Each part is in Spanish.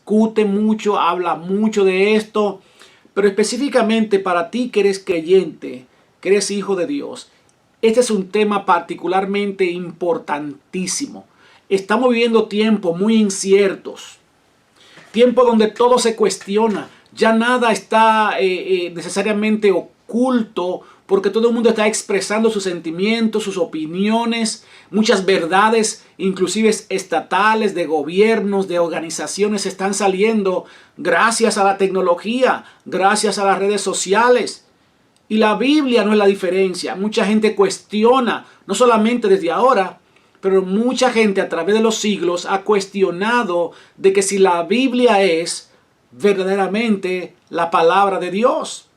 discute mucho, habla mucho de esto, pero específicamente para ti que eres creyente, que eres hijo de Dios, este es un tema particularmente importantísimo. Estamos viviendo tiempos muy inciertos, tiempos donde todo se cuestiona, ya nada está necesariamente oculto, porque todo el mundo está expresando sus sentimientos, sus opiniones, muchas verdades, inclusive estatales, de gobiernos, de organizaciones, están saliendo gracias a la tecnología, gracias a las redes sociales. Y la Biblia no es la diferencia. Mucha gente cuestiona, no solamente desde ahora, pero mucha gente a través de los siglos ha cuestionado de que si la Biblia es verdaderamente la palabra de Dios.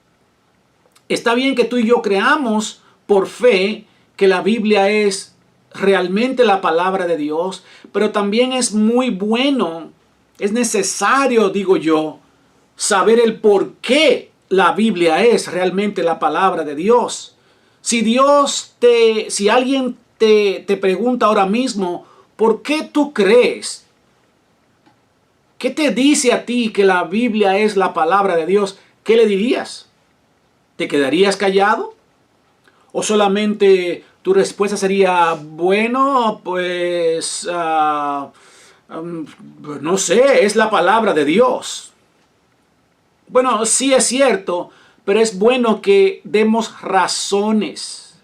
Está bien que tú y yo creamos por fe que la Biblia es realmente la palabra de Dios, pero también es muy bueno, es necesario, digo yo, saber el por qué la Biblia es realmente la palabra de Dios. Si alguien te pregunta ahora mismo, ¿por qué tú crees? ¿Qué te dice a ti que la Biblia es la palabra de Dios? ¿Qué le dirías? ¿Te quedarías callado? ¿O solamente tu respuesta sería, bueno, pues, no sé, es la palabra de Dios? Bueno, sí es cierto, pero es bueno que demos razones.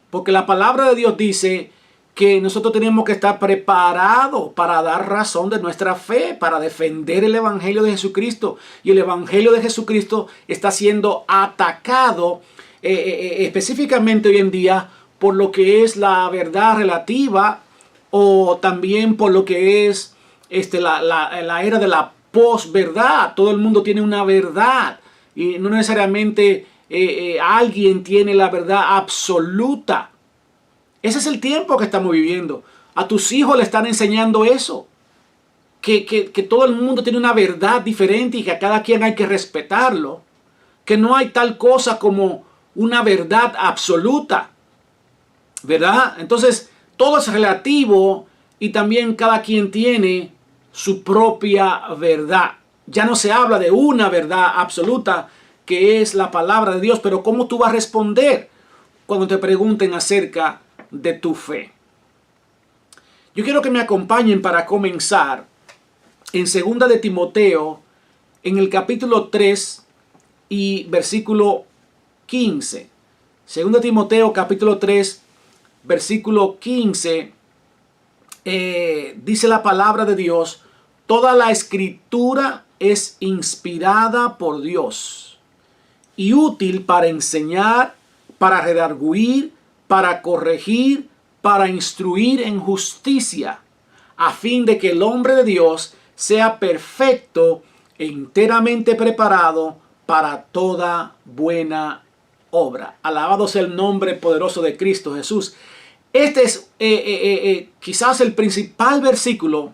Porque la palabra de Dios dice que nosotros tenemos que estar preparados para dar razón de nuestra fe, para defender el Evangelio de Jesucristo. Y el Evangelio de Jesucristo está siendo atacado específicamente hoy en día por lo que es la verdad relativa o también por lo que es la era de la posverdad. Todo el mundo tiene una verdad y no necesariamente alguien tiene la verdad absoluta. Ese es el tiempo que estamos viviendo. A tus hijos le están enseñando eso. Que todo el mundo tiene una verdad diferente y que a cada quien hay que respetarlo. Que no hay tal cosa como una verdad absoluta. ¿Verdad? Entonces, todo es relativo y también cada quien tiene su propia verdad. Ya no se habla de una verdad absoluta que es la palabra de Dios, pero ¿cómo tú vas a responder cuando te pregunten acerca de tu fe? Yo quiero que me acompañen para comenzar en 2 de Timoteo, en el capítulo 3 y versículo 15. 2 de Timoteo, capítulo 3, versículo 15, dice la palabra de Dios: toda la escritura es inspirada por Dios y útil para enseñar, para redarguir, para corregir, para instruir en justicia, a fin de que el hombre de Dios sea perfecto e enteramente preparado para toda buena obra. Alabado sea el nombre poderoso de Cristo Jesús. Este es quizás el principal versículo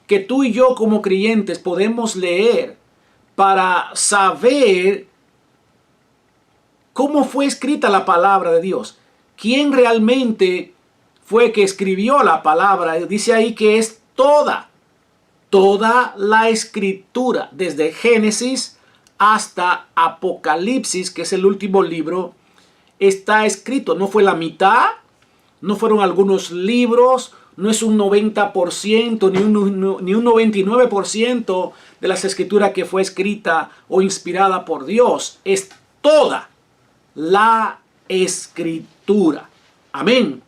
que tú y yo como creyentes podemos leer para saber cómo fue escrita la palabra de Dios. ¿Quién realmente fue que escribió la palabra? Dice ahí que es toda la escritura, desde Génesis hasta Apocalipsis, que es el último libro, está escrito. No fue la mitad, no fueron algunos libros, no es un 90% ni un 99% de las escrituras que fue escrita o inspirada por Dios. Es toda la escritura. Amén.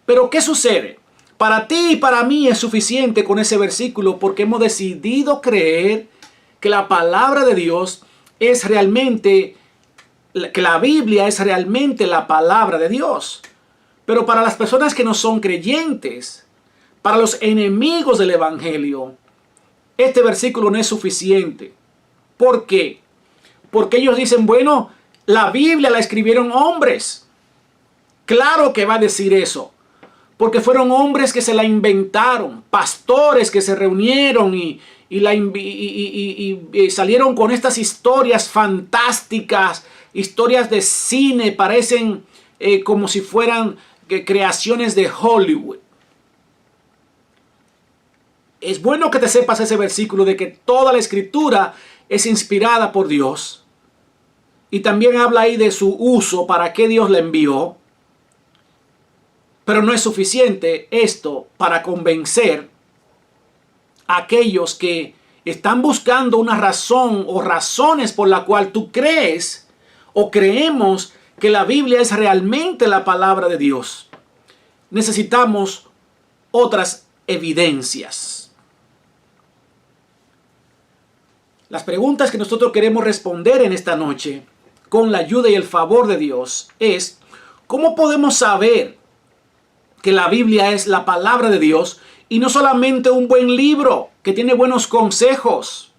Pero ¿qué sucede? Para ti y para mí es suficiente con ese versículo porque hemos decidido creer que la palabra de Dios es realmente, que la Biblia es realmente la palabra de Dios. Pero para las personas que no son creyentes, para los enemigos del Evangelio, este versículo no es suficiente. ¿Por qué? Porque ellos dicen, bueno, la Biblia la escribieron hombres. Claro que va a decir eso. Porque fueron hombres que se la inventaron, pastores que se reunieron y salieron con estas historias fantásticas, historias de cine, parecen como si fueran creaciones de Hollywood. Es bueno que te sepas ese versículo de que toda la escritura es inspirada por Dios. Y también habla ahí de su uso, para qué Dios la envió. Pero no es suficiente esto para convencer a aquellos que están buscando una razón o razones por la cual tú crees o creemos que la Biblia es realmente la palabra de Dios. Necesitamos otras evidencias. Las preguntas que nosotros queremos responder en esta noche, con la ayuda y el favor de Dios, es: ¿cómo podemos saber que la Biblia es la palabra de Dios y no solamente un buen libro que tiene buenos consejos,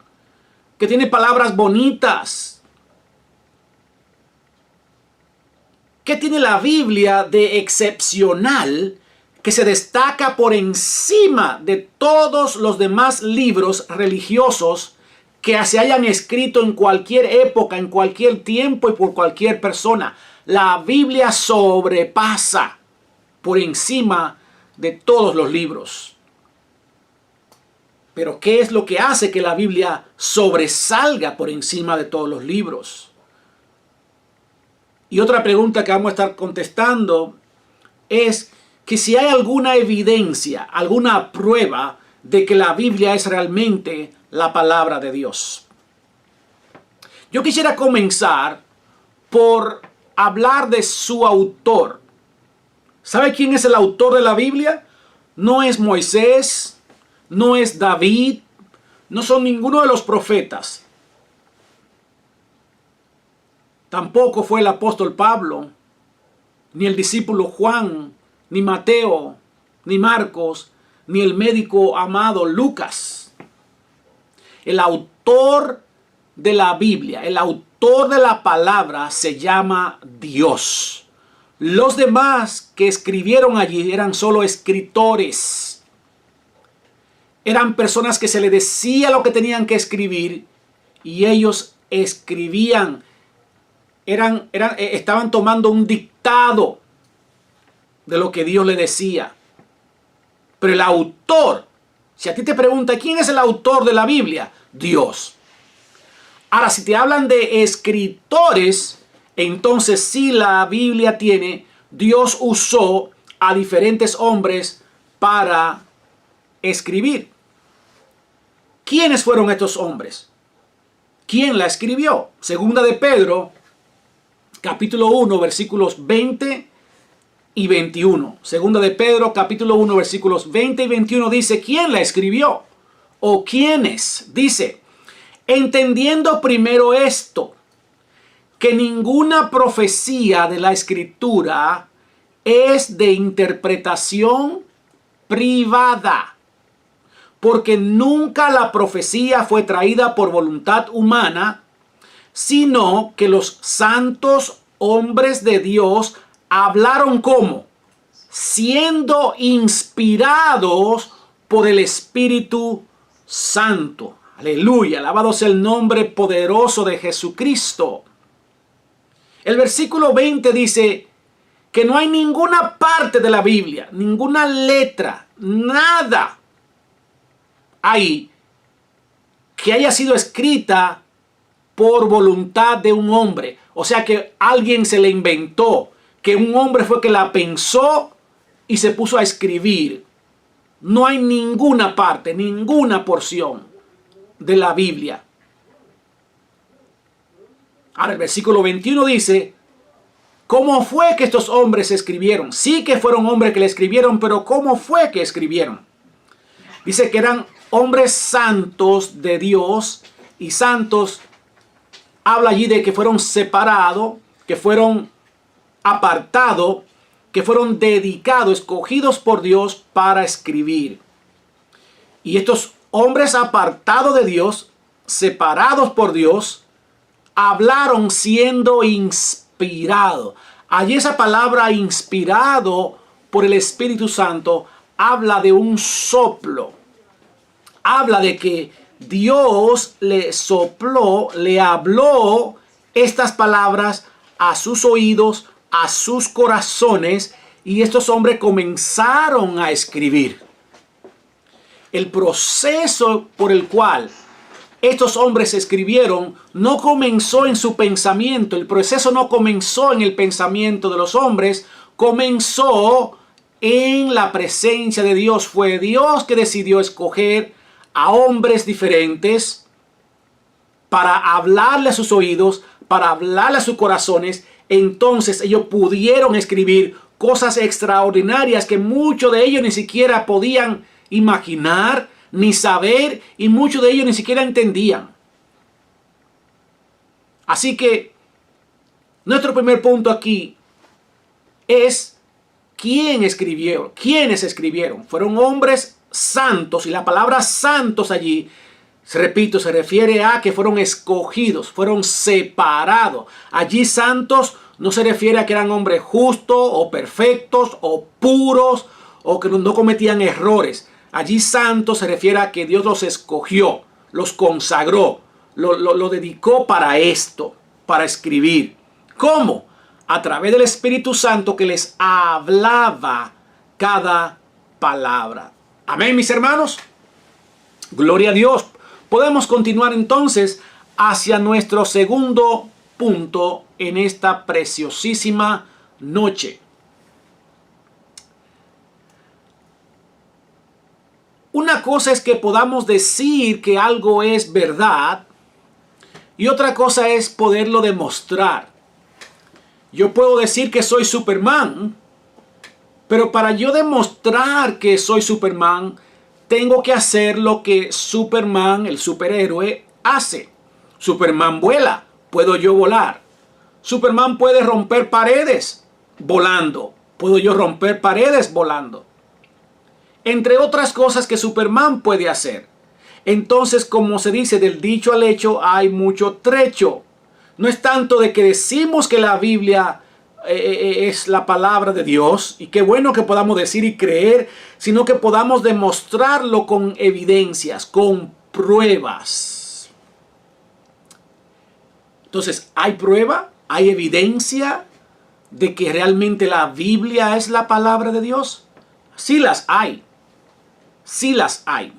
que tiene palabras bonitas? ¿Qué tiene la Biblia de excepcional que se destaca por encima de todos los demás libros religiosos que se hayan escrito en cualquier época, en cualquier tiempo y por cualquier persona? La Biblia sobrepasa por encima de todos los libros. Pero ¿qué es lo que hace que la Biblia sobresalga por encima de todos los libros? Y otra pregunta que vamos a estar contestando es que si hay alguna evidencia, alguna prueba de que la Biblia es realmente la palabra de Dios. Yo quisiera comenzar por hablar de su autor. ¿Sabe quién es el autor de la Biblia? No es Moisés, no es David, no son ninguno de los profetas. Tampoco fue el apóstol Pablo, ni el discípulo Juan, ni Mateo, ni Marcos, ni el médico amado Lucas. El autor de la Biblia, el autor de la palabra se llama Dios. Los demás que escribieron allí eran solo escritores. Eran personas que se les decía lo que tenían que escribir y ellos escribían. Estaban tomando un dictado de lo que Dios le decía. Pero el autor, si a ti te pregunta quién es el autor de la Biblia, Dios. Ahora, si te hablan de escritores, entonces sí, la Biblia tiene, Dios usó a diferentes hombres para escribir. ¿Quiénes fueron estos hombres? ¿Quién la escribió? Segunda de Pedro, capítulo 1, versículos 20 y 21. Segunda de Pedro, capítulo 1, versículos 20 y 21 dice: ¿quién la escribió? ¿O quiénes? Dice: entendiendo primero esto, que ninguna profecía de la Escritura es de interpretación privada, porque nunca la profecía fue traída por voluntad humana, sino que los santos hombres de Dios hablaron como siendo inspirados por el Espíritu Santo. Aleluya, alabado sea el nombre poderoso de Jesucristo. El versículo 20 dice que no hay ninguna parte de la Biblia, ninguna letra, nada ahí que haya sido escrita por voluntad de un hombre. O sea, que alguien se le inventó, que un hombre fue que la pensó y se puso a escribir. No hay ninguna parte, ninguna porción de la Biblia. Ahora el versículo 21 dice: ¿cómo fue que estos hombres escribieron? Sí que fueron hombres que le escribieron, pero ¿cómo fue que escribieron? Dice que eran hombres santos de Dios, y santos habla allí de que fueron separados, que fueron apartados, que fueron dedicados, escogidos por Dios para escribir. Y estos hombres apartados de Dios, separados por Dios, hablaron siendo inspirados. Allí esa palabra inspirado por el Espíritu Santo habla de un soplo. Habla de que Dios le sopló, le habló estas palabras a sus oídos, a sus corazones, y estos hombres comenzaron a escribir. el proceso por el cual estos hombres escribieron no comenzó en su pensamiento. El proceso no comenzó en el pensamiento de los hombres, comenzó en la presencia de Dios. Fue Dios que decidió escoger a hombres diferentes para hablarle a sus oídos, para hablarle a sus corazones. Entonces ellos pudieron escribir cosas extraordinarias que muchos de ellos ni siquiera podían imaginar ni saber, y muchos de ellos ni siquiera entendían. Así que nuestro primer punto aquí es quiénes escribieron. Fueron hombres santos, y la palabra santos allí, repito, se refiere a que fueron escogidos, fueron separados. Allí santos no se refiere a que eran hombres justos o perfectos o puros o que no cometían errores. Allí santo se refiere a que Dios los escogió, los consagró, lo dedicó para esto, para escribir. ¿Cómo? A través del Espíritu Santo que les hablaba cada palabra. Amén, mis hermanos. Gloria a Dios. Podemos continuar entonces hacia nuestro segundo punto en esta preciosísima noche. Una cosa es que podamos decir que algo es verdad y otra cosa es poderlo demostrar. Yo puedo decir que soy Superman, pero para yo demostrar que soy Superman, tengo que hacer lo que Superman, el superhéroe, hace. Superman vuela, puedo yo volar. Superman puede romper paredes volando, puedo yo romper paredes volando. Entre otras cosas que Superman puede hacer. Entonces, como se dice, del dicho al hecho hay mucho trecho. No es tanto de que decimos que la Biblia es la palabra de Dios, y qué bueno que podamos decir y creer, sino que podamos demostrarlo con evidencias, con pruebas. Entonces, ¿hay prueba? ¿Hay evidencia de que realmente la Biblia es la palabra de Dios? Sí las hay. Sí las hay.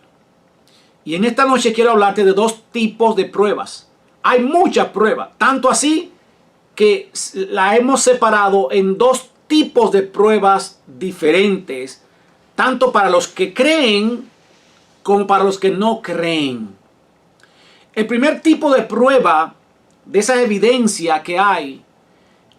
Y en esta noche quiero hablarte de dos tipos de pruebas. Hay muchas pruebas, tanto así que la hemos separado en dos tipos de pruebas diferentes, tanto para los que creen como para los que no creen. El primer tipo de prueba, de esa evidencia que hay,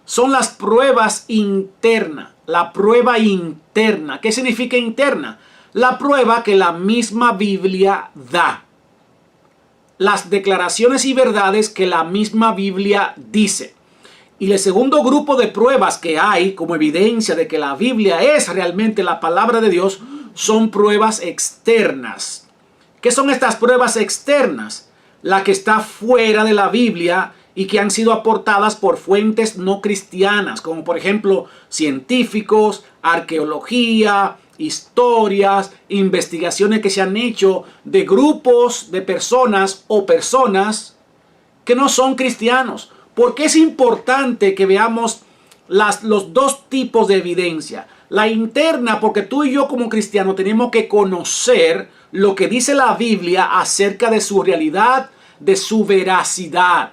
son las pruebas internas. La prueba interna. ¿Qué significa interna? La prueba que la misma Biblia da. Las declaraciones y verdades que la misma Biblia dice. Y el segundo grupo de pruebas que hay como evidencia de que la Biblia es realmente la palabra de Dios son pruebas externas. ¿Qué son estas pruebas externas? La que está fuera de la Biblia y que han sido aportadas por fuentes no cristianas, como por ejemplo científicos, arqueología, historias, investigaciones que se han hecho de grupos de personas o personas que no son cristianos. ¿Por qué es importante que veamos los dos tipos de evidencia? La interna, porque tú y yo como cristianos tenemos que conocer lo que dice la Biblia acerca de su realidad, de su veracidad.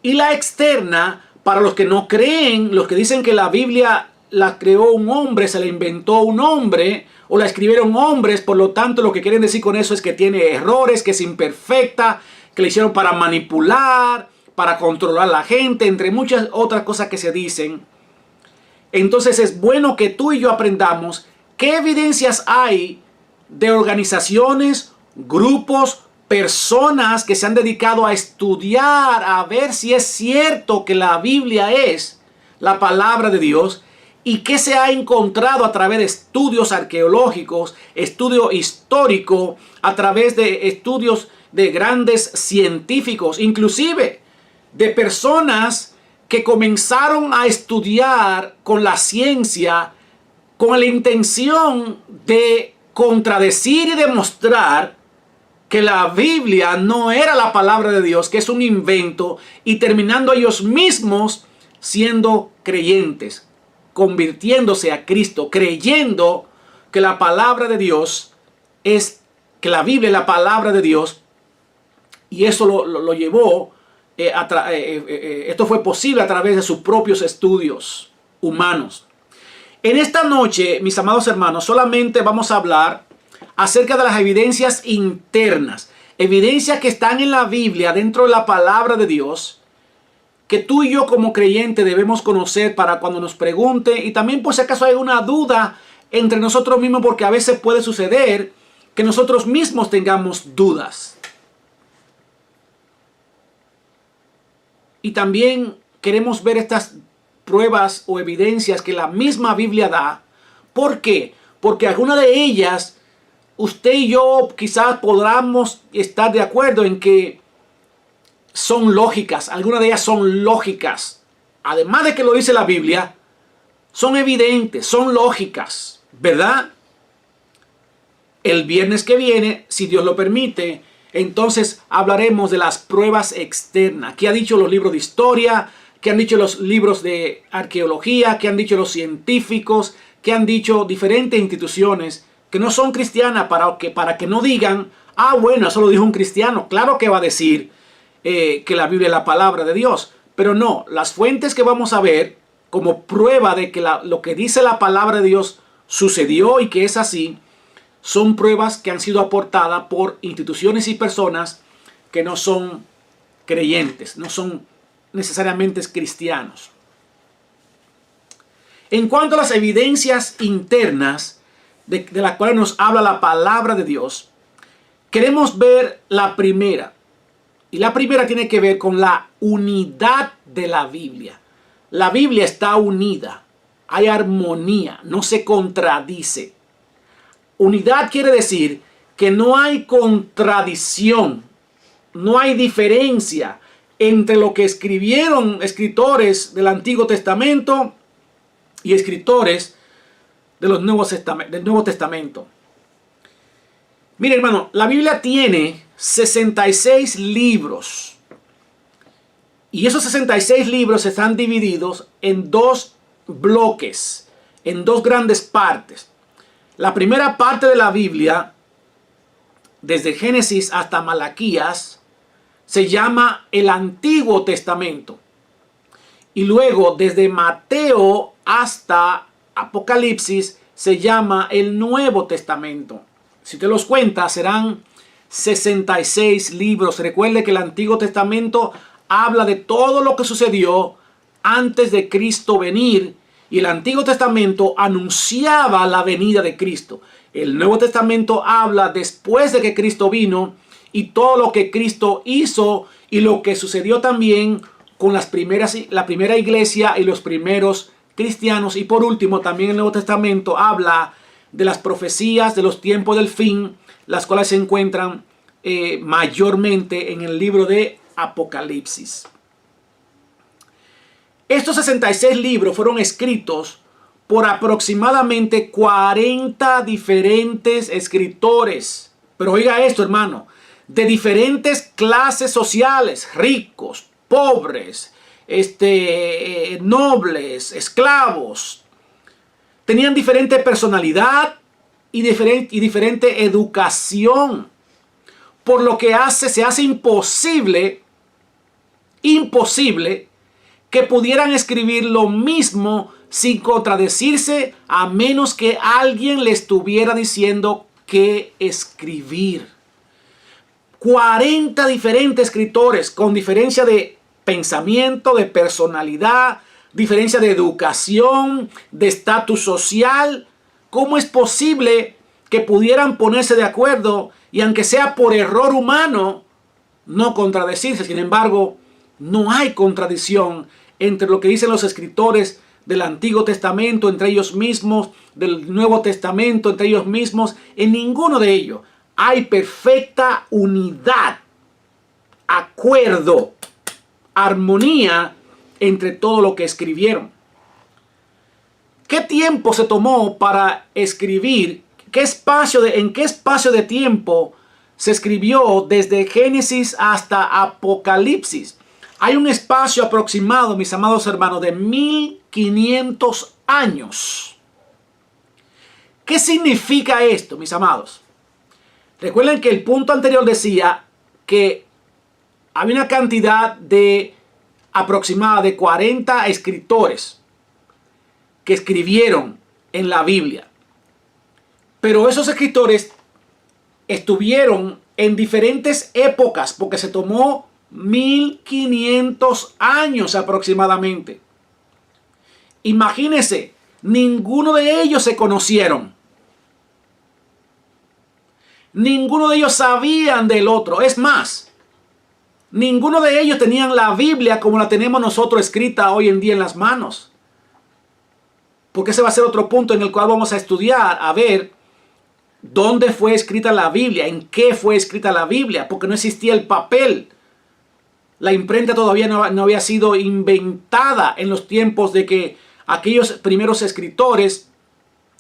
Y la externa, para los que no creen, los que dicen que la Biblia la creó un hombre, se la inventó un hombre, o la escribieron hombres, por lo tanto lo que quieren decir con eso es que tiene errores, que es imperfecta, que la hicieron para manipular, para controlar a la gente, entre muchas otras cosas que se dicen. Entonces es bueno que tú y yo aprendamos qué evidencias hay de organizaciones, grupos, personas que se han dedicado a estudiar, a ver si es cierto que la Biblia es la palabra de Dios, y qué se ha encontrado a través de estudios arqueológicos, estudio histórico, a través de estudios de grandes científicos, inclusive de personas que comenzaron a estudiar con la ciencia con la intención de contradecir y demostrar que la Biblia no era la palabra de Dios, que es un invento, y terminando ellos mismos siendo creyentes, convirtiéndose a Cristo, creyendo que la palabra de Dios que la Biblia es la palabra de Dios, y eso lo llevó, esto fue posible a través de sus propios estudios humanos. En esta noche, mis amados hermanos, solamente vamos a hablar acerca de las evidencias internas, evidencias que están en la Biblia, dentro de la palabra de Dios, que tú y yo como creyente debemos conocer para cuando nos pregunte, y también por si acaso hay una duda entre nosotros mismos, porque a veces puede suceder que nosotros mismos tengamos dudas. Y también queremos ver estas pruebas o evidencias que la misma Biblia da. ¿Por qué? Porque algunas de ellas, usted y yo quizás podamos estar de acuerdo en que son lógicas. Algunas de ellas son lógicas. Además de que lo dice la Biblia, son evidentes, son lógicas, ¿verdad? El viernes que viene, si Dios lo permite, entonces hablaremos de las pruebas externas. ¿Qué han dicho los libros de historia? ¿Qué han dicho los libros de arqueología? ¿Qué han dicho los científicos? ¿Qué han dicho diferentes instituciones que no son cristianas, para que no digan, ah, bueno, eso lo dijo un cristiano? Claro que va a decir que la Biblia es la palabra de Dios. Pero no, las fuentes que vamos a ver como prueba de que lo que dice la palabra de Dios sucedió y que es así, son pruebas que han sido aportadas por instituciones y personas que no son creyentes, no son necesariamente cristianos. En cuanto a las evidencias internas de las cuales nos habla la palabra de Dios, queremos ver la primera. Y la primera tiene que ver con la unidad de la Biblia. La Biblia está unida, hay armonía, no se contradice. Unidad quiere decir que no hay contradicción, no hay diferencia entre lo que escribieron escritores del Antiguo Testamento y escritores de del Nuevo Testamento. Mire, hermano, la Biblia tiene 66 libros. Y esos 66 libros están divididos en dos bloques, en dos grandes partes. La primera parte de la Biblia, desde Génesis hasta Malaquías, se llama el Antiguo Testamento. Y luego, desde Mateo hasta Apocalipsis, se llama el Nuevo Testamento. Si te los cuenta, serán 66 libros. Recuerde que el Antiguo Testamento habla de todo lo que sucedió antes de Cristo venir, y el Antiguo Testamento anunciaba la venida de Cristo. El Nuevo Testamento habla después de que Cristo vino y todo lo que Cristo hizo y lo que sucedió también con la primera iglesia y los primeros cristianos. Y por último, también el Nuevo Testamento habla de las profecías de los tiempos del fin, las cuales se encuentran mayormente en el libro de Apocalipsis. Estos 66 libros fueron escritos por aproximadamente 40 diferentes escritores. Pero oiga esto, hermano, de diferentes clases sociales, ricos, pobres, nobles, esclavos. Tenían diferente personalidad y diferente educación. Por lo que se hace imposible que pudieran escribir lo mismo sin contradecirse, a menos que alguien le estuviera diciendo qué escribir. 40 diferentes escritores con diferencia de pensamiento, de personalidad, diferencia de educación, de estatus social. ¿Cómo es posible que pudieran ponerse de acuerdo y, aunque sea por error humano, no contradecirse? Sin embargo, no hay contradicción entre lo que dicen los escritores del Antiguo Testamento, entre ellos mismos, del Nuevo Testamento, entre ellos mismos. En ninguno de ellos hay perfecta unidad, acuerdo, armonía entre todo lo que escribieron. ¿Qué tiempo se tomó para escribir? ¿En qué espacio de tiempo se escribió desde Génesis hasta Apocalipsis? Hay un espacio aproximado, mis amados hermanos, de 1500 años. ¿Qué significa esto, mis amados? Recuerden que el punto anterior decía que había una cantidad de aproximada de 40 escritores que escribieron en la Biblia. Pero esos escritores estuvieron en diferentes épocas porque se tomó 1500 años aproximadamente. Imagínense, ninguno de ellos se conocieron. Ninguno de ellos sabían del otro. Es más, ninguno de ellos tenían la Biblia como la tenemos nosotros escrita hoy en día en las manos. Porque ese va a ser otro punto en el cual vamos a estudiar, a ver dónde fue escrita la Biblia, en qué fue escrita la Biblia, porque no existía el papel. La imprenta todavía no había sido inventada en los tiempos de que aquellos primeros escritores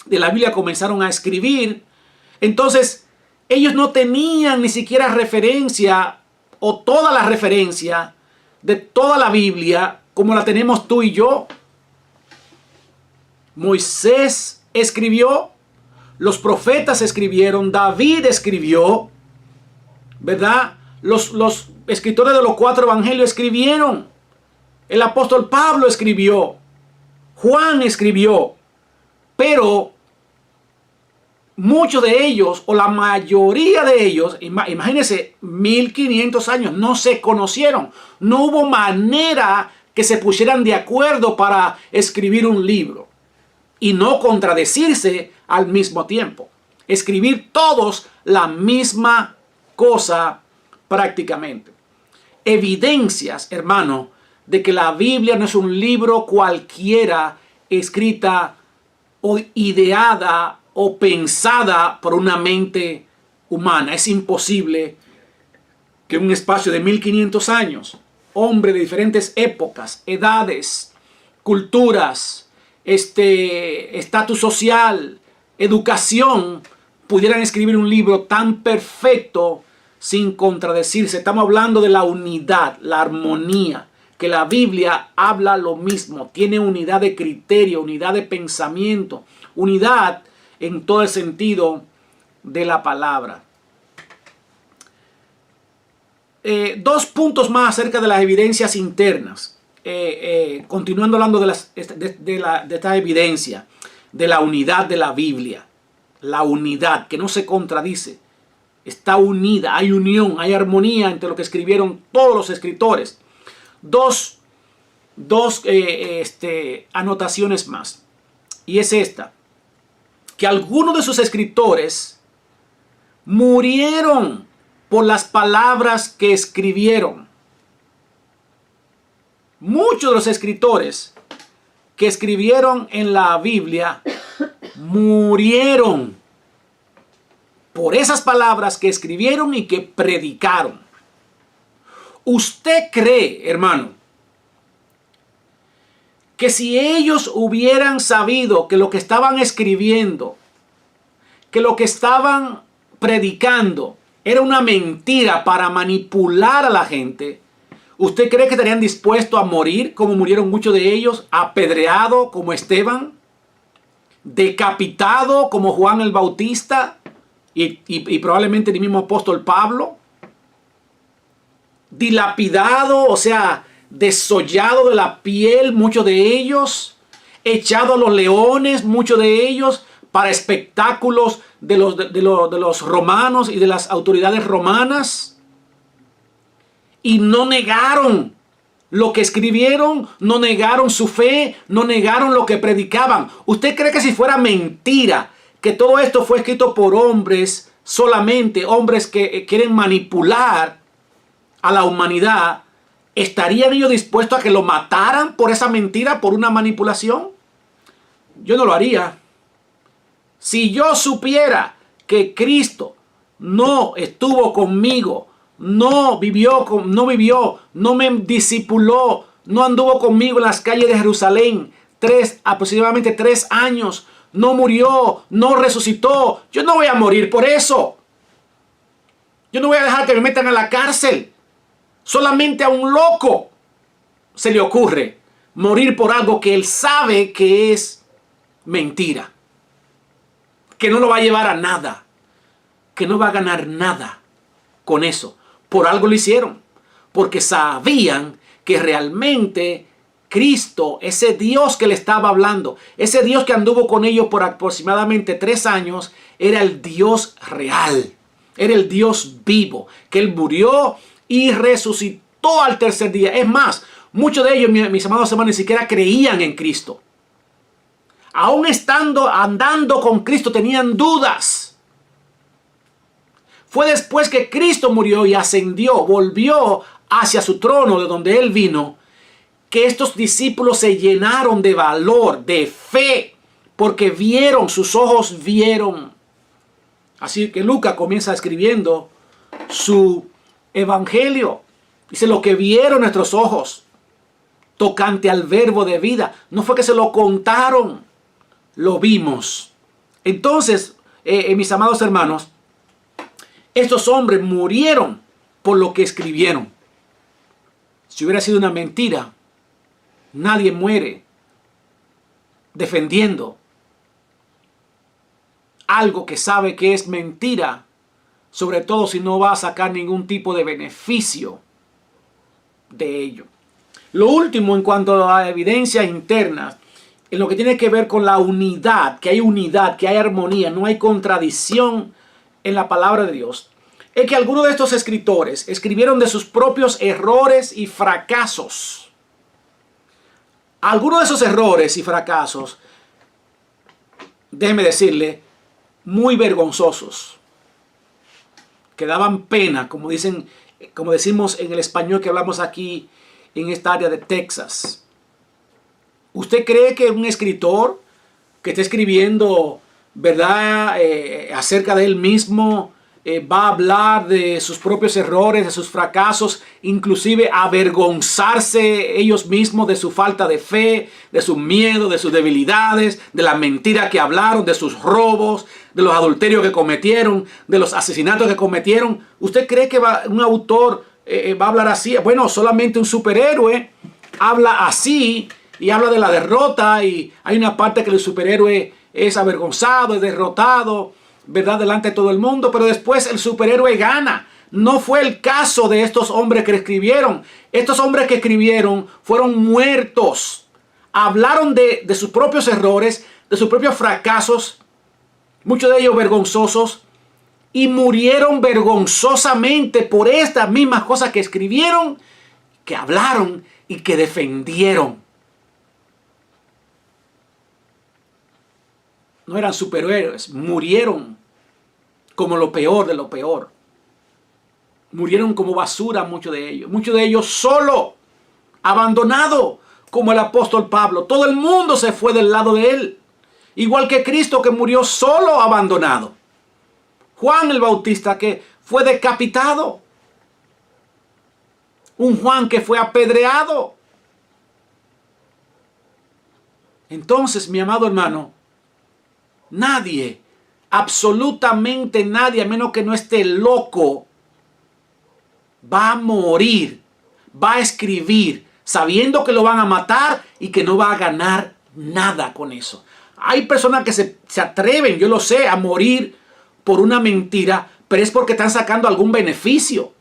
de la Biblia comenzaron a escribir. Entonces, ellos no tenían ni siquiera referencia o toda la referencia de toda la Biblia como la tenemos tú y yo. Moisés escribió, los profetas escribieron, David escribió, ¿verdad? Los escritores de los 4 evangelios escribieron, el apóstol Pablo escribió, Juan escribió, pero muchos de ellos, o la mayoría de ellos, imagínense, 1500 años, no se conocieron. No hubo manera que se pusieran de acuerdo para escribir un libro y no contradecirse al mismo tiempo. Escribir todos la misma cosa prácticamente. Evidencias, hermano, de que la Biblia no es un libro cualquiera escrita o ideada o pensada por una mente humana. Es imposible que en un espacio de 1500 años, hombres de diferentes épocas, edades, culturas, estatus social, educación, pudieran escribir un libro tan perfecto sin contradecirse. Estamos hablando de la unidad, la armonía, que la Biblia habla lo mismo, tiene unidad de criterio, unidad de pensamiento, unidad en todo el sentido de la palabra. 2 puntos más acerca de las evidencias internas. Continuando hablando de esta evidencia de la unidad de la Biblia. La unidad que no se contradice. Está unida, hay unión, hay armonía entre lo que escribieron todos los escritores. Dos anotaciones más. Y es esta. Que algunos de sus escritores murieron por las palabras que escribieron. Muchos de los escritores que escribieron en la Biblia murieron por esas palabras que escribieron y que predicaron. ¿Usted cree, hermano, que si ellos hubieran sabido que lo que estaban escribiendo, que lo que estaban predicando era una mentira para manipular a la gente, ¿usted cree que estarían dispuestos a morir como murieron muchos de ellos? ¿Apedreado como Esteban? ¿Decapitado como Juan el Bautista? Y probablemente el mismo apóstol Pablo. ¿Dilapidado, o sea, desollado de la piel muchos de ellos? ¿Echado a los leones muchos de ellos para espectáculos de los romanos y de las autoridades romanas? Y no negaron lo que escribieron, no negaron su fe, no negaron lo que predicaban. ¿Usted cree que si fuera mentira que todo esto fue escrito por hombres solamente, hombres que quieren manipular a la humanidad, estarían ellos dispuestos a que lo mataran por esa mentira, por una manipulación? Yo no lo haría. Si yo supiera que Cristo no estuvo conmigo, no me discipuló, no anduvo conmigo en las calles de Jerusalén aproximadamente 3 años, no murió, no resucitó, yo no voy a morir por eso. Yo no voy a dejar que me metan a la cárcel. Solamente a un loco se le ocurre morir por algo que él sabe que es mentira, que no lo va a llevar a nada, que no va a ganar nada con eso. Por algo lo hicieron, porque sabían que realmente Cristo, ese Dios que le estaba hablando, ese Dios que anduvo con ellos por aproximadamente 3 años, era el Dios real, era el Dios vivo, que Él murió y resucitó al tercer día. Es más, muchos de ellos, mis amados hermanos, ni siquiera creían en Cristo. Aún andando con Cristo, tenían dudas. Fue después que Cristo murió y ascendió, volvió hacia su trono de donde Él vino, que estos discípulos se llenaron de valor, de fe, porque vieron, sus ojos vieron. Así que Lucas comienza escribiendo su evangelio. Dice, lo que vieron nuestros ojos tocante al verbo de vida. No fue que se lo contaron, lo vimos. Entonces, mis amados hermanos, estos hombres murieron por lo que escribieron. Si hubiera sido una mentira, nadie muere defendiendo algo que sabe que es mentira, sobre todo si no va a sacar ningún tipo de beneficio de ello. Lo último en cuanto a evidencias internas, en lo que tiene que ver con la unidad, que hay armonía, no hay contradicción en la palabra de Dios, es que algunos de estos escritores escribieron de sus propios errores y fracasos. Algunos de esos errores y fracasos, déjeme decirle, muy vergonzosos, que daban pena, como decimos en el español que hablamos aquí en esta área de Texas. ¿Usted cree que un escritor que esté escribiendo, verdad, acerca de él mismo, va a hablar de sus propios errores, de sus fracasos, inclusive avergonzarse ellos mismos de su falta de fe, de su miedo, de sus debilidades, de la mentira que hablaron, de sus robos, de los adulterios que cometieron, de los asesinatos que cometieron? ¿Usted cree que un autor va a hablar así? Bueno, solamente un superhéroe habla así y habla de la derrota, y hay una parte que el superhéroe es avergonzado, es derrotado, ¿verdad?, delante de todo el mundo, pero después el superhéroe gana. No fue el caso de estos hombres que escribieron. Estos hombres que escribieron fueron muertos. Hablaron de sus propios errores, de sus propios fracasos, muchos de ellos vergonzosos, y murieron vergonzosamente por estas mismas cosas que escribieron, que hablaron y que defendieron. No eran superhéroes, murieron como lo peor de lo peor. Murieron como basura muchos de ellos solo, abandonado, como el apóstol Pablo. Todo el mundo se fue del lado de él, igual que Cristo, que murió solo, abandonado. Juan el Bautista, que fue decapitado. Un Juan que fue apedreado. Entonces, mi amado hermano, nadie, absolutamente nadie, a menos que no esté loco, va a morir, va a escribir, sabiendo que lo van a matar y que no va a ganar nada con eso. Hay personas que se atreven, yo lo sé, a morir por una mentira, pero es porque están sacando algún beneficio.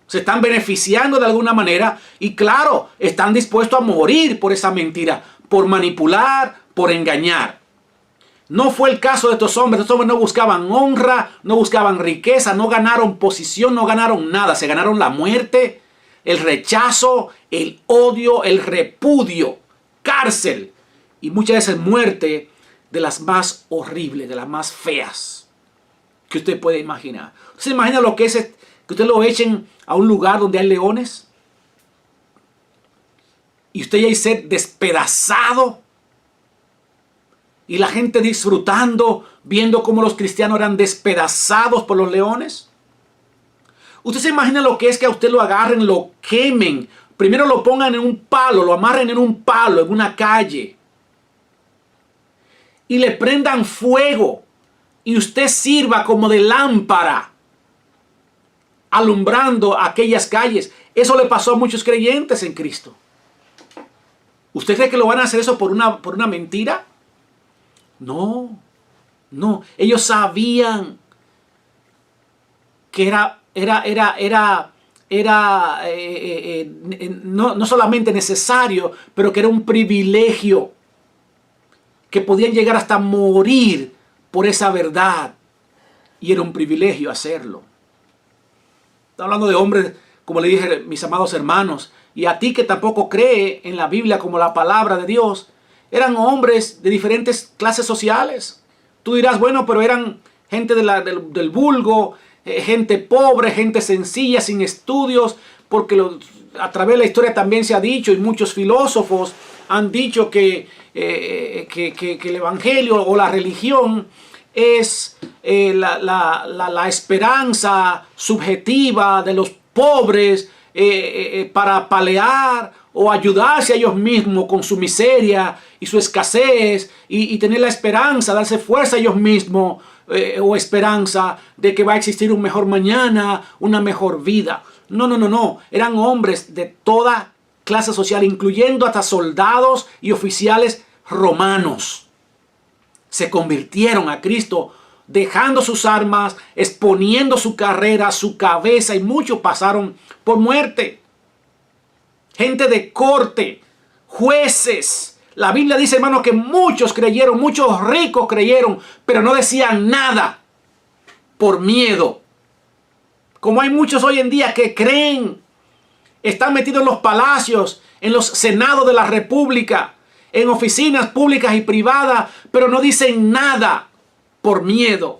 Se están beneficiando de alguna manera y claro, están dispuestos a morir por esa mentira, por manipular, por engañar. No fue el caso de estos hombres. Estos hombres no buscaban honra, no buscaban riqueza, no ganaron posición, no ganaron nada. Se ganaron la muerte, el rechazo, el odio, el repudio, cárcel y muchas veces muerte de las más horribles, de las más feas que usted puede imaginar. ¿Usted se imagina lo que es que usted lo echen a un lugar donde hay leones y usted ya ser despedazado? Y la gente disfrutando, viendo cómo los cristianos eran despedazados por los leones. Usted se imagina lo que es que a usted lo agarren, lo quemen. Primero lo pongan en un palo, lo amarren en un palo, en una calle. Y le prendan fuego. Y usted sirva como de lámpara, alumbrando aquellas calles. Eso le pasó a muchos creyentes en Cristo. ¿Usted cree que lo van a hacer eso por una mentira? No, No, ellos sabían que no solamente necesario, pero que era un privilegio, que podían llegar hasta morir por esa verdad. Y era un privilegio hacerlo. Está hablando de hombres, como le dije, mis amados hermanos, y a ti que tampoco cree en la Biblia como la palabra de Dios, eran hombres de diferentes clases sociales. Tú dirás, bueno, pero eran gente del vulgo, gente pobre, gente sencilla, sin estudios, porque a través de la historia también se ha dicho, y muchos filósofos han dicho que el evangelio o la religión es la esperanza subjetiva de los pobres para paliar o ayudarse a ellos mismos con su miseria y su escasez y tener la esperanza, darse fuerza a ellos mismos o esperanza de que va a existir un mejor mañana, una mejor vida. No. Eran hombres de toda clase social, incluyendo hasta soldados y oficiales romanos. Se convirtieron a Cristo dejando sus armas, exponiendo su carrera, su cabeza, y muchos pasaron por muerte. Gente de corte, jueces. La Biblia dice, hermano, que muchos creyeron, muchos ricos creyeron, pero no decían nada por miedo. Como hay muchos hoy en día que creen, están metidos en los palacios, en los senados de la república, en oficinas públicas y privadas, pero no dicen nada por miedo.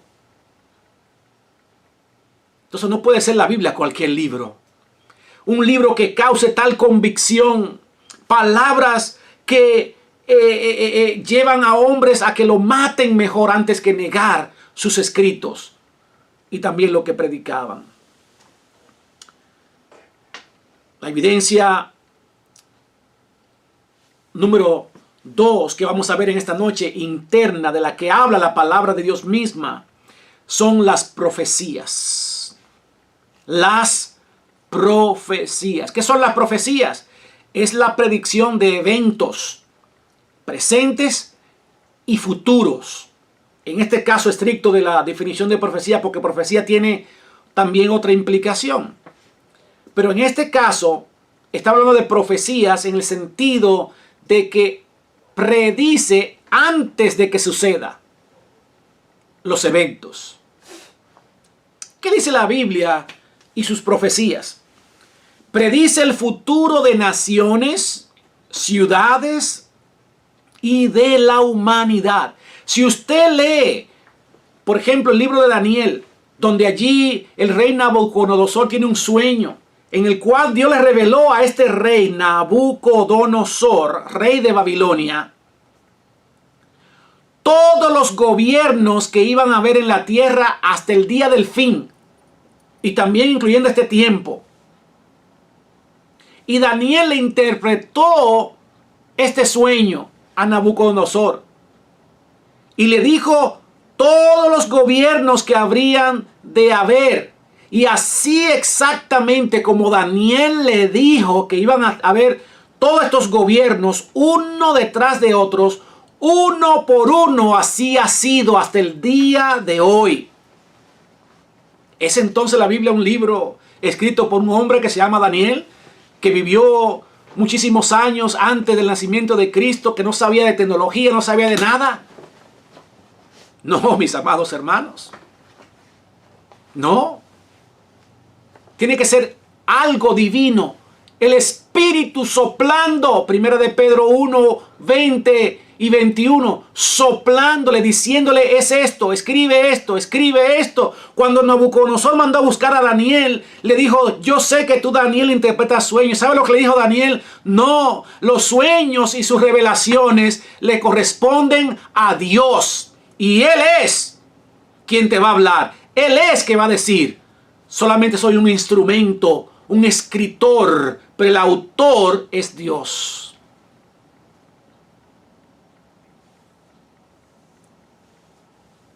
Entonces no puede ser la Biblia cualquier libro. Un libro que cause tal convicción, palabras que llevan a hombres a que lo maten mejor antes que negar sus escritos y también lo que predicaban. La evidencia número 2 que vamos a ver en esta noche, interna, de la que habla la palabra de Dios misma, son las profecías. Las profecías. ¿Qué son las profecías? Es la predicción de eventos presentes y futuros. En este caso estricto de la definición de profecía, porque profecía tiene también otra implicación. Pero en este caso está hablando de profecías en el sentido de que predice antes de que suceda los eventos. ¿Qué dice la Biblia y sus profecías? Predice el futuro de naciones, ciudades y de la humanidad. Si usted lee, por ejemplo, el libro de Daniel, donde allí el rey Nabucodonosor tiene un sueño, en el cual Dios le reveló a este rey Nabucodonosor, rey de Babilonia, todos los gobiernos que iban a haber en la tierra hasta el día del fin, y también incluyendo este tiempo. Y Daniel le interpretó este sueño a Nabucodonosor y le dijo todos los gobiernos que habrían de haber. Y así exactamente como Daniel le dijo que iban a haber todos estos gobiernos, uno detrás de otros, uno por uno, así ha sido hasta el día de hoy. ¿Es entonces la Biblia un libro escrito por un hombre que se llama Daniel, que vivió muchísimos años antes del nacimiento de Cristo, que no sabía de tecnología, no sabía de nada? No, mis amados hermanos. No. Tiene que ser algo divino. El Espíritu soplando. Primera de Pedro 1, 20 y 21. Soplándole, diciéndole, es esto, escribe esto, escribe esto. Cuando Nabucodonosor mandó a buscar a Daniel, le dijo, yo sé que tú, Daniel, interpretas sueños. ¿Sabe lo que le dijo Daniel? No, los sueños y sus revelaciones le corresponden a Dios. Y Él es quien te va a hablar. Él es que va a decir. Solamente soy un instrumento, un escritor, pero el autor es Dios.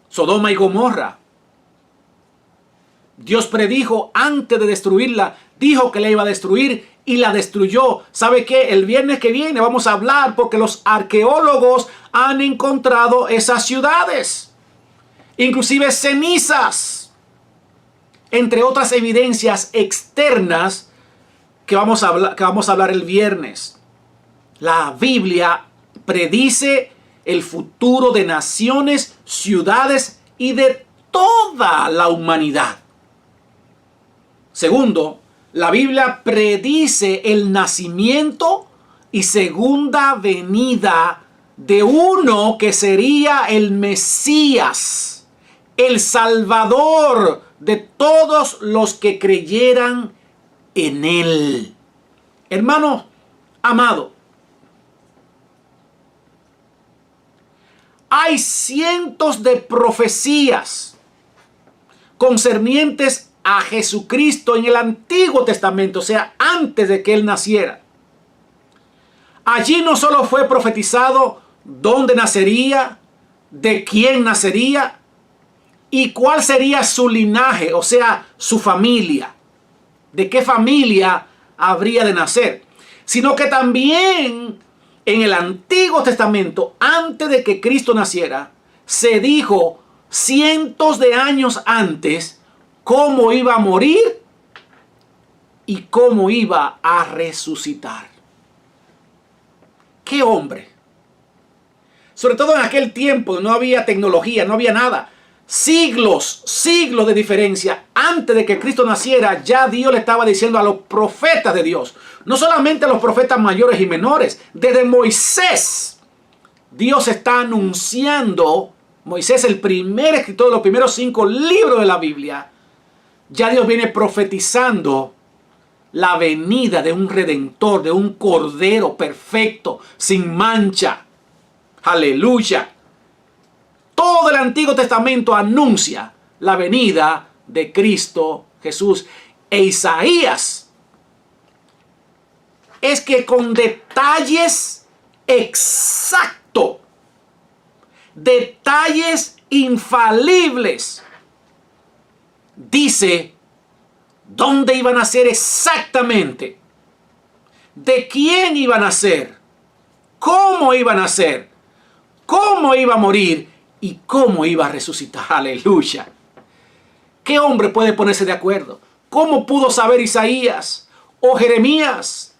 Sodoma y Gomorra. Dios predijo antes de destruirla, dijo que la iba a destruir y la destruyó. ¿Sabe qué? El viernes que viene vamos a hablar porque los arqueólogos han encontrado esas ciudades. inclusive cenizas, entre otras evidencias externas que vamos a hablar el viernes. La Biblia predice el futuro de naciones, ciudades y de toda la humanidad. Segundo, la Biblia predice el nacimiento y segunda venida de uno que sería el Mesías, el Salvador de todos los que creyeran en él. Hermano amado, hay cientos de profecías concernientes a Jesucristo en el Antiguo Testamento, o sea, antes de que él naciera. Allí no solo fue profetizado dónde nacería, de quién nacería y cuál sería su linaje, o sea, su familia, de qué familia habría de nacer, sino que también en el Antiguo Testamento, antes de que Cristo naciera, se dijo cientos de años antes cómo iba a morir y cómo iba a resucitar. ¡Qué hombre! Sobre todo en aquel tiempo no había tecnología, no había nada. Siglos de diferencia. Antes de que Cristo naciera, ya Dios le estaba diciendo a los profetas de Dios. No solamente a los profetas mayores y menores. Desde Moisés, Dios está anunciando. Moisés, el primer escritor de los primeros 5 libros de la Biblia. Ya Dios viene profetizando la venida de un redentor, de un cordero perfecto, sin mancha. Aleluya. Todo el Antiguo Testamento anuncia la venida de Cristo Jesús. E Isaías es que con detalles exactos, detalles infalibles, dice dónde iban a ser exactamente, de quién iban a ser, cómo iban a ser, cómo iba a morir y cómo iba a resucitar. Aleluya. ¿Qué hombre puede ponerse de acuerdo? ¿Cómo pudo saber Isaías o Jeremías?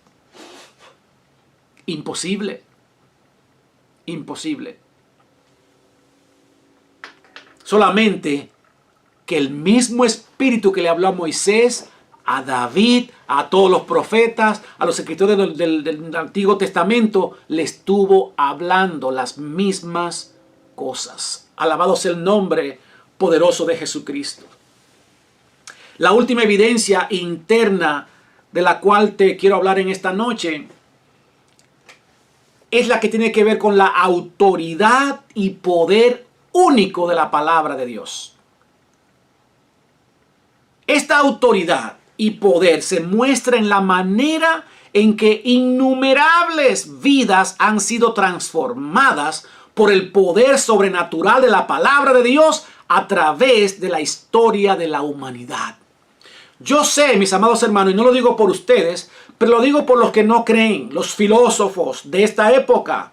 Imposible. Imposible. Solamente que el mismo Espíritu que le habló a Moisés, a David, a todos los profetas, a los escritores del Antiguo Testamento, le estuvo hablando las mismas cosas. Alabado sea el nombre poderoso de Jesucristo. La última evidencia interna de la cual te quiero hablar en esta noche es la que tiene que ver con la autoridad y poder único de la palabra de Dios. Esta autoridad y poder se muestra en la manera en que innumerables vidas han sido transformadas por el poder sobrenatural de la palabra de Dios a través de la historia de la humanidad. Yo sé, mis amados hermanos, y no lo digo por ustedes, pero lo digo por los que no creen, los filósofos de esta época,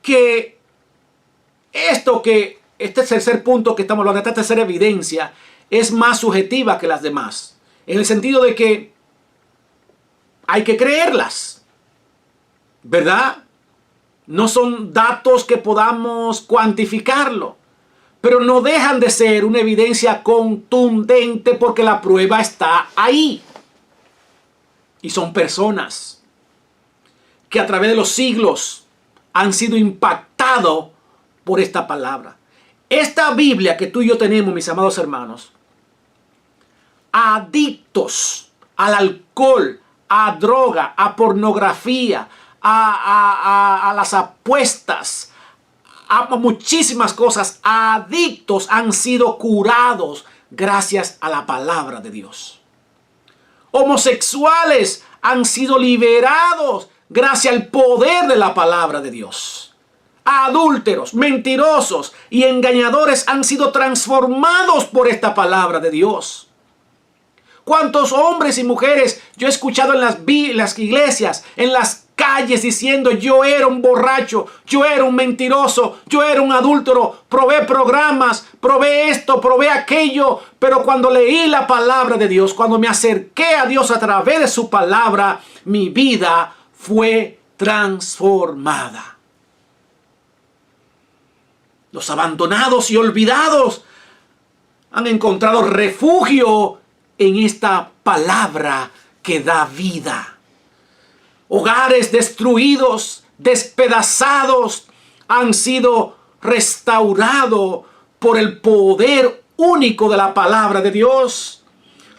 que este tercer punto que estamos hablando, esta tercera evidencia, es más subjetiva que las demás. En el sentido de que hay que creerlas, ¿verdad? No son datos que podamos cuantificarlo, pero no dejan de ser una evidencia contundente porque la prueba está ahí. Y son personas que a través de los siglos han sido impactados por esta palabra. Esta Biblia que tú y yo tenemos, mis amados hermanos, adictos al alcohol, a droga, a pornografía, a las apuestas, a muchísimas cosas, adictos han sido curados gracias a la palabra de Dios. Homosexuales han sido liberados gracias al poder de la palabra de Dios. Adúlteros, mentirosos y engañadores han sido transformados por esta palabra de Dios. ¿Cuántos hombres y mujeres yo he escuchado en las iglesias, en las calles diciendo: yo era un borracho, yo era un mentiroso, yo era un adúltero, probé programas, probé esto, probé aquello. Pero cuando leí la palabra de Dios, cuando me acerqué a Dios a través de su palabra, mi vida fue transformada. Los abandonados y olvidados han encontrado refugio en esta palabra que da vida. Hogares destruidos, despedazados, han sido restaurados por el poder único de la palabra de Dios.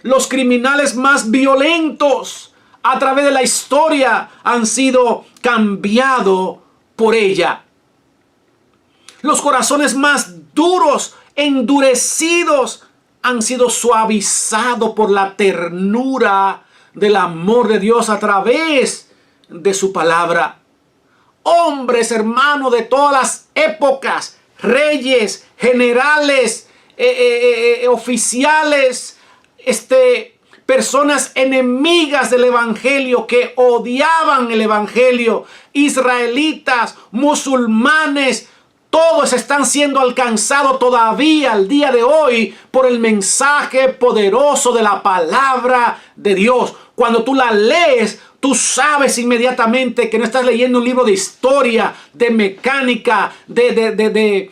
Los criminales más violentos a través de la historia han sido cambiados por ella. Los corazones más duros, endurecidos, han sido suavizados por la ternura del amor de Dios a través de su palabra. Hombres, hermanos, de todas las épocas, reyes, generales, oficiales, personas enemigas del evangelio que odiaban el evangelio, israelitas, musulmanes, todos están siendo alcanzados todavía al día de hoy por el mensaje poderoso de la palabra de Dios. Cuando tú la lees, tú sabes inmediatamente que no estás leyendo un libro de historia, de mecánica, de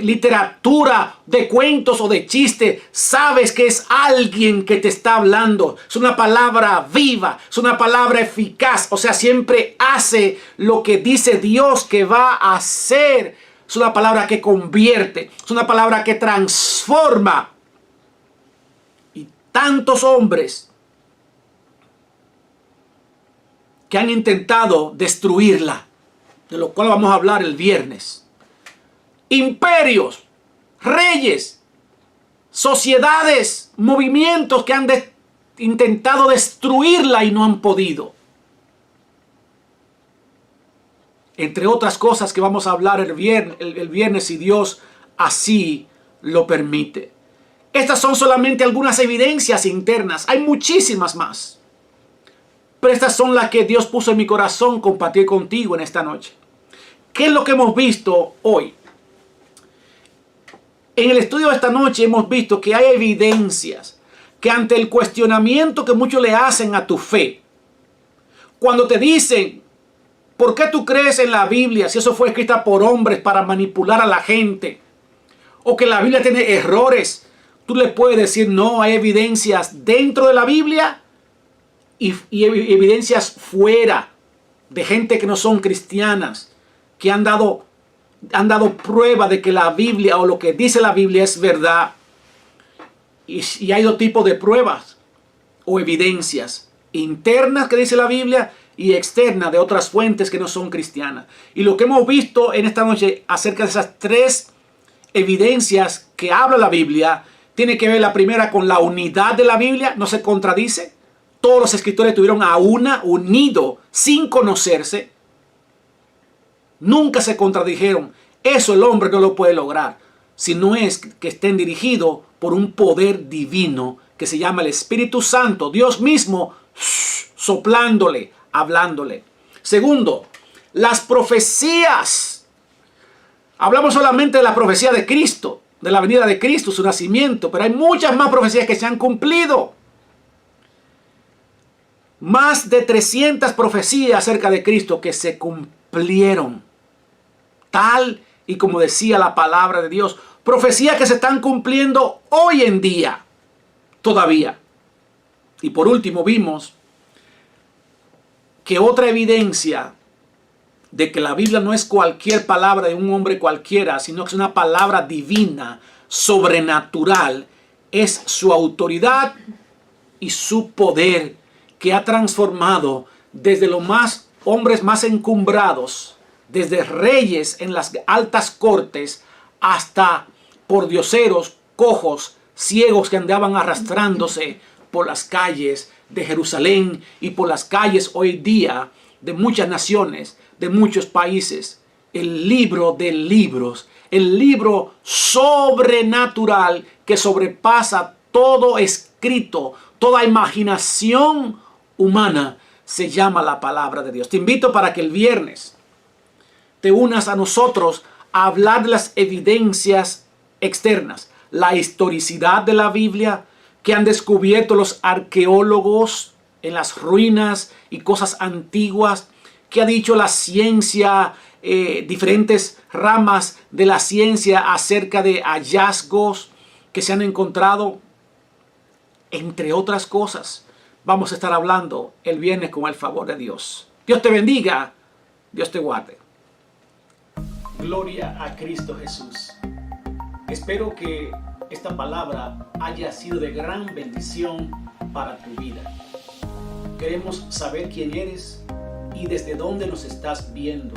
literatura, de cuentos o de chistes. Sabes que es alguien que te está hablando. Es una palabra viva, es una palabra eficaz. O sea, siempre hace lo que dice Dios que va a hacer. Es una palabra que convierte, es una palabra que transforma. Y tantos hombres que han intentado destruirla, de lo cual vamos a hablar el viernes. Imperios, reyes, sociedades, movimientos que han intentado destruirla y no han podido. Entre otras cosas que vamos a hablar el viernes, si Dios así lo permite. Estas son solamente algunas evidencias internas. Hay muchísimas más. Pero estas son las que Dios puso en mi corazón compartir contigo en esta noche. ¿Qué es lo que hemos visto hoy? En el estudio de esta noche hemos visto que hay evidencias que ante el cuestionamiento que muchos le hacen a tu fe, cuando te dicen: ¿por qué tú crees en la Biblia si eso fue escrita por hombres para manipular a la gente? O que la Biblia tiene errores. Tú le puedes decir: no, hay evidencias dentro de la Biblia y evidencias fuera de gente que no son cristianas, que han dado prueba de que la Biblia o lo que dice la Biblia es verdad. Y hay dos tipos de pruebas o evidencias: internas que dice la Biblia y externas de otras fuentes que no son cristianas. Y lo que hemos visto en esta noche acerca de esas tres evidencias que habla la Biblia, tiene que ver la primera con la unidad de la Biblia. No se contradice. Todos los escritores estuvieron unidos sin conocerse. Nunca se contradijeron. Eso el hombre no lo puede lograr si no es que estén dirigidos por un poder divino que se llama el Espíritu Santo. Dios mismo soplándole, hablándole. Segundo, las profecías. Hablamos solamente de la profecía de Cristo, de la venida de Cristo, su nacimiento, pero hay muchas más profecías que se han cumplido. Más de 300 profecías acerca de Cristo que se cumplieron. Tal y como decía la palabra de Dios. Profecías que se están cumpliendo hoy en día. Todavía. Y por último vimos que otra evidencia de que la Biblia no es cualquier palabra de un hombre cualquiera, sino que es una palabra divina, sobrenatural, es su autoridad y su poder, que ha transformado desde los hombres más encumbrados, desde reyes en las altas cortes, hasta pordioseros, cojos, ciegos que andaban arrastrándose por las calles de Jerusalén y por las calles hoy día de muchas naciones, de muchos países. El libro de libros, el libro sobrenatural que sobrepasa todo escrito, toda imaginación humana, se llama la palabra de Dios. Te invito para que el viernes te unas a nosotros a hablar de las evidencias externas, la historicidad de la Biblia que han descubierto los arqueólogos en las ruinas y cosas antiguas, que ha dicho la ciencia, diferentes ramas de la ciencia acerca de hallazgos que se han encontrado, entre otras cosas. Vamos a estar hablando el viernes con el favor de Dios. Dios te bendiga, Dios te guarde. Gloria a Cristo Jesús. Espero que esta palabra haya sido de gran bendición para tu vida. Queremos saber quién eres y desde dónde nos estás viendo.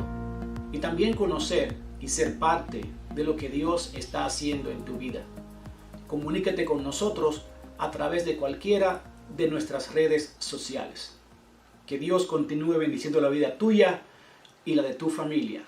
Y también conocer y ser parte de lo que Dios está haciendo en tu vida. Comunícate con nosotros a través de cualquiera de nuestras redes sociales. Que Dios continúe bendiciendo la vida tuya y la de tu familia.